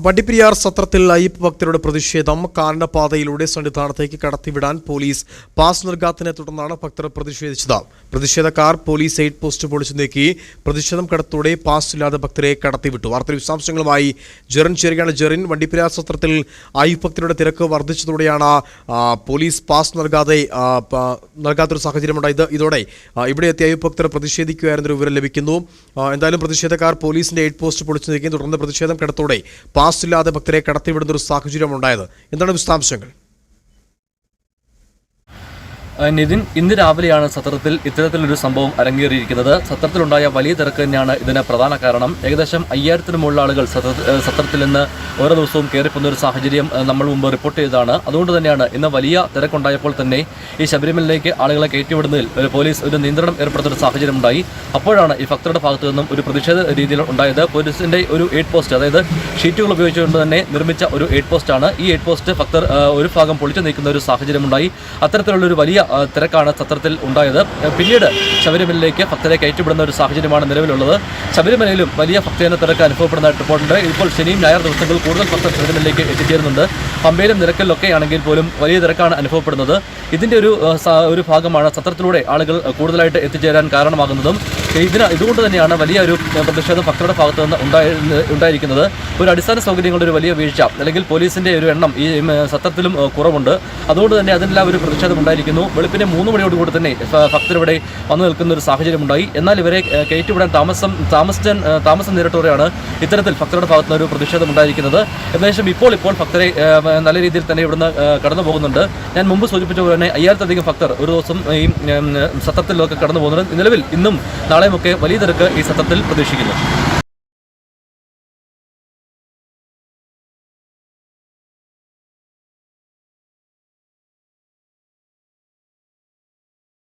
വണ്ടിപ്പെരിയാർ സത്രത്തിൽ അയ്യപ്പ ഭക്തരുടെ പ്രതിഷേധം കാനനപാതയിലൂടെ സന്നിധാനത്തേക്ക് കടത്തിവിടാൻ പോലീസ് പാസ് നൽകാത്തതിനെ തുടർന്നാണ് ഭക്തർ പ്രതിഷേധിച്ചത്. പ്രതിഷേധക്കാർ പോലീസ് എയ്ഡ് പോസ്റ്റ് പൊളിച്ചു നീക്കി. പ്രതിഷേധം കടത്തോടെ പാസ് ഇല്ലാതെ ഭക്തരെ കടത്തിവിട്ടു. വാർത്തയുടെ വിശദാംശങ്ങളുമായി ജെറിൻ ചേരുകയാണ്. ജെറിൻ, വണ്ടിപ്പെരിയാർ സത്രത്തിൽ അയ്യപ്പ ഭക്തരുടെ തിരക്ക് വർദ്ധിച്ചതോടെയാണ് പോലീസ് പാസ് നൽകാത്തൊരു സാഹചര്യമുണ്ടായത്. ഇതോടെ ഇവിടെ എത്തിയ അയ്യപ്പ ഭക്തർ പ്രതിഷേധിക്കുകയായിരുന്നൊരു വിവരം ലഭിക്കുന്നു. എന്തായാലും പ്രതിഷേധക്കാർ പോലീസിന്റെ എയ്ഡ് പോസ്റ്റ് പൊളിച്ചു നീക്കി. തുടർന്ന് പ്രതിഷേധം കടത്തോടെ പാസ് ഇല്ലാതെ ഭക്തരെ കടത്തിവിടുന്നൊരു സാഹചര്യം ഉണ്ടായത്. എന്താണ് വിശദാംശങ്ങൾ? നിതിൻ, ഇന്ന് രാവിലെയാണ് സത്രത്തിൽ ഇത്തരത്തിലൊരു സംഭവം അരങ്ങേറിയിരിക്കുന്നത്. സത്രത്തിലുണ്ടായ വലിയ തിരക്ക് തന്നെയാണ് ഇതിന് പ്രധാന കാരണം. ഏകദേശം 5000-ന് മുകളിൽ ആളുകൾ സത്രത്തിൽ നിന്ന് ഓരോ ദിവസവും കയറിപ്പോകുന്ന ഒരു സാഹചര്യം നമ്മൾ മുമ്പ് റിപ്പോർട്ട് ചെയ്തതാണ്. അതുകൊണ്ട് തന്നെയാണ് ഇന്ന് വലിയ തിരക്കുണ്ടായപ്പോൾ തന്നെ ഈ ശബരിമലയിലേക്ക് ആളുകളെ കയറ്റിവിടുന്നതിൽ പോലീസ് ഒരു നിയന്ത്രണം ഏർപ്പെടുത്തുന്ന സാഹചര്യം ഉണ്ടായി. അപ്പോഴാണ് ഈ ഭക്തരുടെ ഭാഗത്തു നിന്നും ഒരു പ്രതിഷേധ രീതിയിൽ ഉണ്ടായത്. പോലീസിന്റെ ഒരു എയ്ഡ് പോസ്റ്റ്, അതായത് ഷീറ്റുകൾ ഉപയോഗിച്ചുകൊണ്ട് തന്നെ നിർമ്മിച്ച ഒരു എയ്ഡ് പോസ്റ്റാണ്. ഈ എയ്ഡ് പോസ്റ്റ് ഭക്തർ ഒരു ഭാഗം പൊളിച്ചു നീക്കുന്ന ഒരു സാഹചര്യമുണ്ടായി. അത്തരത്തിലുള്ളൊരു വലിയ തിരക്കാണ് സത്രത്തിൽ ഉണ്ടായത്. പിന്നീട് ശബരിമലയിലേക്ക് ഭക്തരെ കയറ്റിവിടുന്ന ഒരു സാഹചര്യമാണ് നിലവിലുള്ളത്. ശബരിമലയിലും വലിയ ഭക്തജന തിരക്ക് അനുഭവപ്പെടുന്ന റിപ്പോർട്ടുണ്ട്. ഇപ്പോൾ ശനിയും ഞായർ ദിവസങ്ങളിൽ കൂടുതൽ ഭക്തർ ശബരിമലയിലേക്ക് എത്തിച്ചേരുന്നുണ്ട്. പമ്പയിലും നിരക്കിലൊക്കെ ആണെങ്കിൽ പോലും വലിയ തിരക്കാണ് അനുഭവപ്പെടുന്നത്. ഇതിൻ്റെ ഒരു ഭാഗമാണ് സത്രത്തിലൂടെ ആളുകൾ കൂടുതലായിട്ട് എത്തിച്ചേരാൻ കാരണമാകുന്നതും. ഇതുകൊണ്ട് തന്നെയാണ് വലിയ ഒരു പ്രതിഷേധം ഭക്തരുടെ ഭാഗത്തു നിന്ന് ഉണ്ടായിരിക്കുന്നത്. ഒരു അടിസ്ഥാന സൗകര്യങ്ങളുടെ ഒരു വലിയ വീഴ്ച, അല്ലെങ്കിൽ പോലീസിൻ്റെ ഒരു എണ്ണം ഈ സത്രത്തിലും കുറവുണ്ട്. അതുകൊണ്ട് തന്നെ അതിനെല്ലാം ഒരു പ്രതിഷേധം ഉണ്ടായിരിക്കുന്നു. വെളുപ്പിനെ 3 മണിയോടുകൂടി തന്നെ ഭക്തരിവിടെ വന്നു നിൽക്കുന്ന ഒരു സാഹചര്യമുണ്ടായി. എന്നാൽ ഇവരെ കയറ്റിവിടാൻ താമസം നേരിട്ടോടെയാണ് ഇത്തരത്തിൽ ഭക്തരുടെ ഭാഗത്തുനിന്ന് ഒരു പ്രതിഷേധം ഉണ്ടായിരിക്കുന്നത്. ഏകദേശം ഇപ്പോൾ ഭക്തരെ നല്ല രീതിയിൽ തന്നെ ഇവിടുന്ന് കടന്നു പോകുന്നുണ്ട്. ഞാൻ മുമ്പ് സൂചിപ്പിച്ച പോലെ തന്നെ 5000-ലധികം ഭക്തർ ഒരു ദിവസം ഈ സത്രത്തിലൊക്കെ കടന്നു പോകുന്നുണ്ട്. നിലവിൽ ഇന്നും നാളെയുമൊക്കെ വലിയ തിരക്ക് ഈ സത്രത്തിൽ പ്രതീക്ഷിക്കുന്നു.